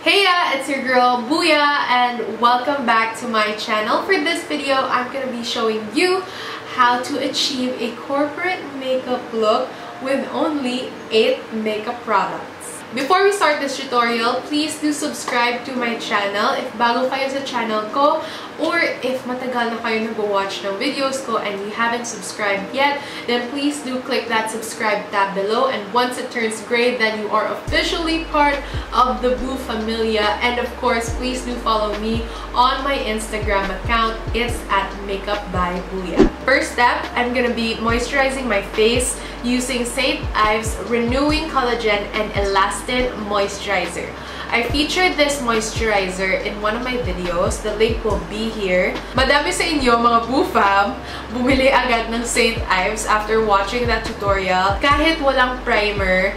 Heya! It's your girl Booya and welcome back to my channel. For this video, I'm gonna be showing you how to achieve a corporate makeup look with only 8 makeup products. Before we start this tutorial, please do subscribe to my channel if bago kayo sa channel ko, or if matagal na kayo nag-watch ng videos ko and you haven't subscribed yet, then please do click that subscribe tab below, and once it turns gray, then you are officially part of the Boo Familia. And of course, please do follow me on my Instagram account. It's at Makeup by Booya. First step, I'm gonna be moisturizing my face using St. Ives Renewing Collagen and Elastin Moisturizer. I featured this moisturizer in one of my videos. The link will be here. Madami sa inyo, mga Boo Fam, bumili agad ng St. Ives after watching that tutorial. Kahit walang primer,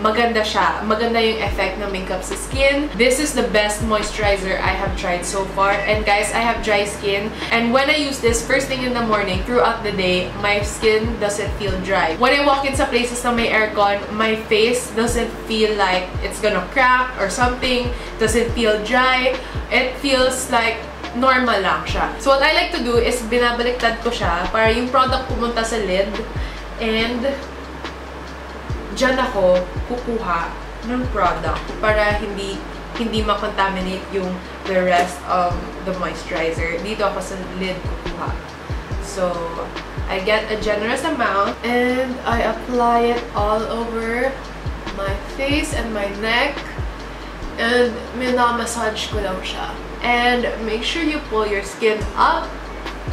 maganda siya. Maganda yung effect ng makeup sa skin. This is the best moisturizer I have tried so far. And guys, I have dry skin. And when I use this first thing in the morning, throughout the day, my skin doesn't feel dry. When I walk in sa places na may aircon, my face doesn't feel like it's gonna crack or something. Doesn't feel dry. It feels like normal lang siya. So what I like to do is binabaliktad ko siya para yung product pumunta sa lid, and dyan ako kukuha ng product para hindi ma-contaminate yung the rest of the moisturizer. Dito ako sa lid kukuha. So I get a generous amount and I apply it all over my face and my neck. And minamassage ko lang siya. And make sure you pull your skin up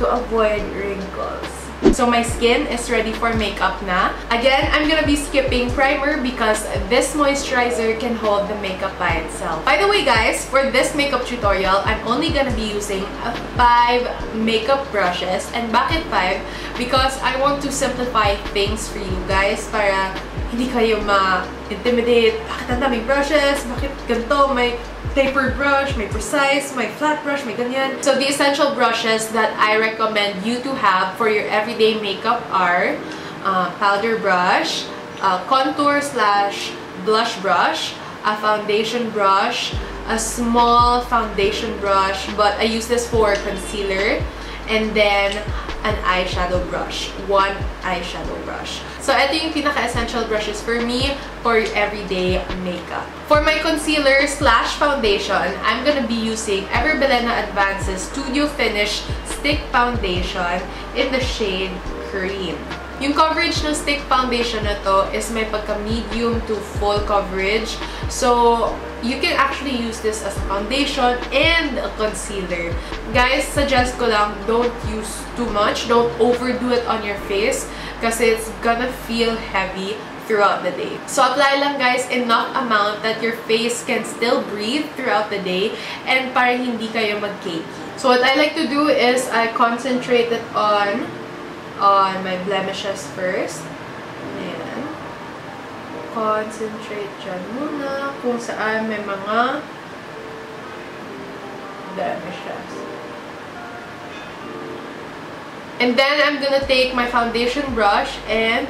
to avoid wrinkles. So my skin is ready for makeup na. Again, I'm gonna be skipping primer because this moisturizer can hold the makeup by itself. By the way guys, for this makeup tutorial, I'm only gonna be using 5 makeup brushes. And bakit 5? Because I want to simplify things for you guys para hindi kayo ma-intimidate. Bakit ang daming brushes? Bakit ganito? May tapered brush, may precise, may flat brush, may ganyan. So the essential brushes that I recommend you to have for your everyday makeup are powder brush, contour/blush brush, a foundation brush, a small foundation brush, but I use this for concealer, and then an eyeshadow brush. 1 eyeshadow brush. So, ito yung pinaka-essential brushes for me for everyday makeup. For my concealer/foundation, I'm gonna be using BILENA Advances Studio Finish Stick Foundation in the shade Cream. Yung coverage ng stick foundation na to is may pagka-medium to full coverage. So, you can actually use this as a foundation and a concealer. Guys, suggest ko lang, don't use too much. Don't overdo it on your face kasi it's gonna feel heavy throughout the day. So, apply lang guys enough amount that your face can still breathe throughout the day and para hindi kayo mag-cakey. So, what I like to do is I concentrate it on my blemishes first. Ayan. Concentrate dyan muna kung saan may mga blemishes. And then, I'm gonna take my foundation brush and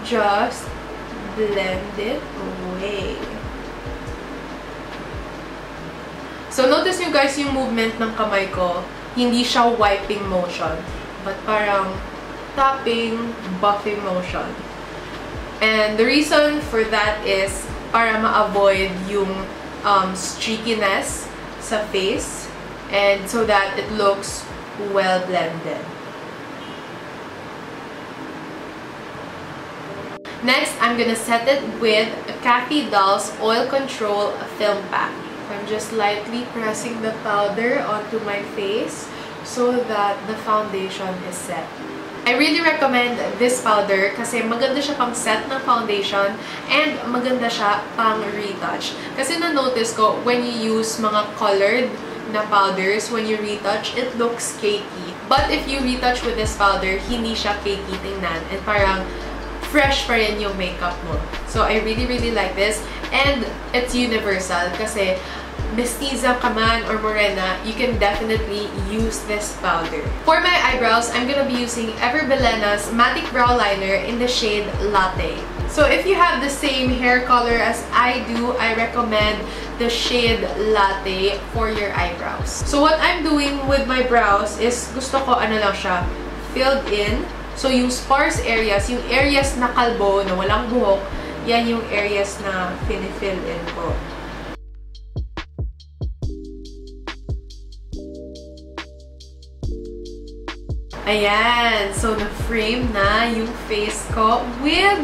just blend it away. So, notice nyo guys yung movement ng kamay ko. Hindi siya wiping motion, but parang tapping, buffing motion. And the reason for that is para ma-avoid yung streakiness sa face and so that it looks well blended. Next, I'm gonna set it with CATHY Doll's Oil Control Film Pack. I'm just lightly pressing the powder onto my face so that the foundation is set. I really recommend this powder kasi maganda siya pang set ng foundation and maganda siya pang retouch. Kasi na-notice ko, when you use mga colored na powders, when you retouch, it looks cakey. But if you retouch with this powder, hindi siya cakey tingnan and parang fresh pa rin yung makeup mo. So, I really, really like this. And it's universal kasi mestiza ka man or morena, you can definitely use this powder. For my eyebrows, I'm gonna be using BILENA's MATIC Brow Liner in the shade Latte. So if you have the same hair color as I do, I recommend the shade Latte for your eyebrows. So what I'm doing with my brows is gusto ko ano lang siya, filled in. So yung sparse areas, yung areas na kalbo, na walang buhok, yan yung areas na finifill in ko. Ayan. So, na-frame na yung face ko with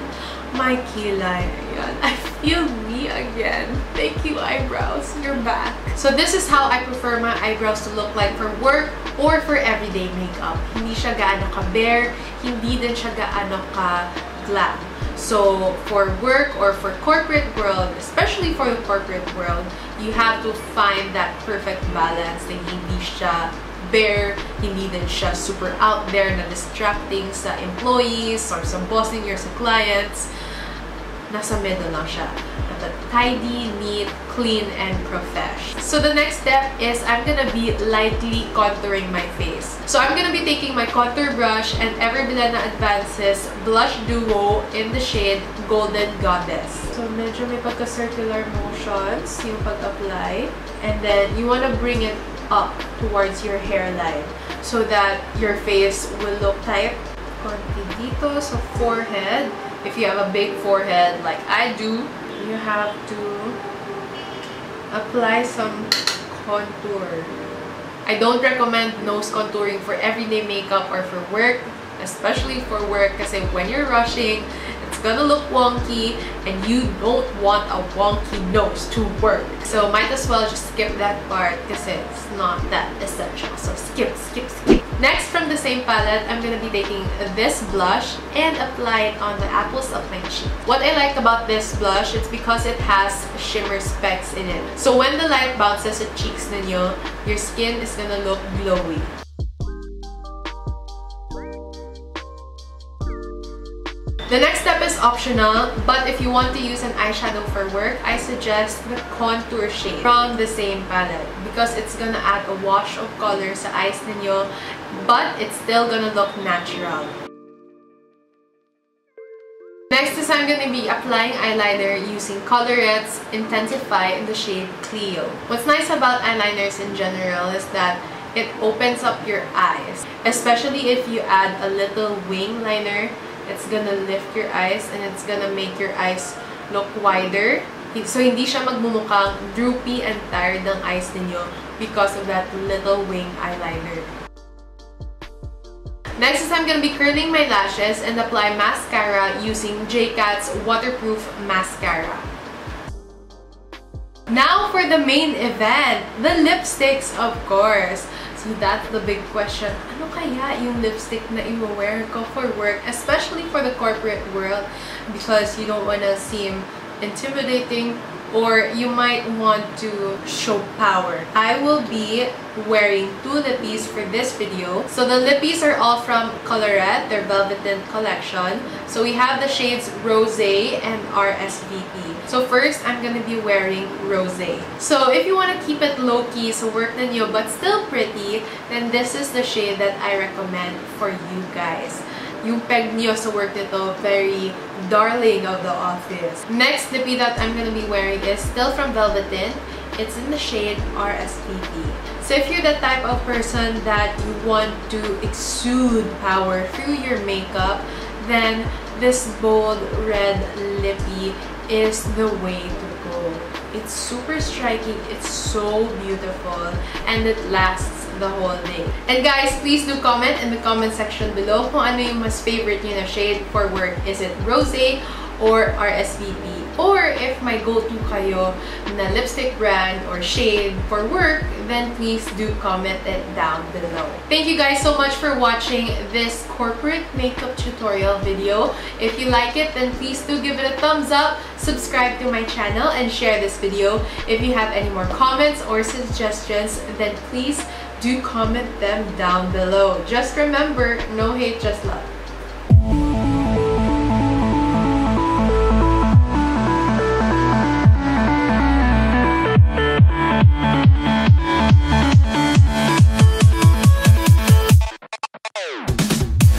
my kilay. Ayan. I feel me again. Thank you, eyebrows. You're back. So, this is how I prefer my eyebrows to look like for work or for everyday makeup. Hindi siya gaano ka-bare. Hindi din siya gaano ka-glam. So, for work or for corporate world, especially for the corporate world, you have to find that perfect balance na hindi siya bare, hindi din siya super out there na distracting sa employees or sa boss ninyo or sa clients. Nasa middle lang siya. Tidy, neat, clean, and profesh. So the next step is I'm gonna be lightly contouring my face. So I'm gonna be taking my contour brush and BILENA Advances Blush Duo in the shade Golden Goddess. So medyo may pagka-circular motions yung pag-apply. And then you wanna bring it up towards your hairline so that your face will look tight. Konti dito sa forehead. If you have a big forehead like I do, you have to apply some contour. I don't recommend nose contouring for everyday makeup or for work, especially for work, kasi when you're rushing, it's gonna look wonky and you don't want a wonky nose to work. So might as well just skip that part kasi it's not that essential. So skip, skip, skip. Next, from the same palette, I'm gonna be taking this blush and apply it on the apples of my cheek. What I like about this blush, it's because it has shimmer specks in it. So when the light bounces at cheeks ninyo, your skin is gonna look glowy. The next step is optional, but if you want to use an eyeshadow for work, I suggest the contour shade from the same palette because it's gonna add a wash of color sa eyes ninyo, but it's still gonna look natural. Next is I'm gonna be applying eyeliner using COLOURETTE's INTENSIFEYE in the shade CLEO. What's nice about eyeliners in general is that it opens up your eyes, especially if you add a little wing liner. It's gonna lift your eyes and it's gonna make your eyes look wider. So, hindi siya magmumukhang droopy and tired ng eyes ninyo because of that little wing eyeliner. Next is I'm gonna be curling my lashes and apply mascara using JCat's waterproof mascara. Now for the main event, the lipsticks, of course. So that's the big question. Ano kaya yung lipstick na i-wear ko for work, especially for the corporate world, because you don't wanna seem intimidating or you might want to show power. I will be wearing 2 lippies for this video. So the lippies are all from Colorette, their Velvetints collection. So we have the shades Rosé and RSVP. So first, I'm gonna be wearing Rosé. So if you want to keep it low-key, so work ninyo, but still pretty, then this is the shade that I recommend for you guys. Yung peg niyo sa work nito, very darling of the office. Next lippy that I'm gonna be wearing is still from Velvetints. It's in the shade RSVP. So if you're the type of person that you want to exude power through your makeup, then this bold red lippy is the way to go. It's super striking, it's so beautiful, and it lasts the whole day. And guys, please do comment in the comment section below kung ano yung mas favorite nyo na shade for work. Is it Rosé or RSVP? Or if may go-to kayo na lipstick brand or shade for work, then please do comment it down below. Thank you guys so much for watching this corporate makeup tutorial video. If you like it, then please do give it a thumbs up, subscribe to my channel, and share this video. If you have any more comments or suggestions, then please do comment them down below. Just remember, no hate, just love.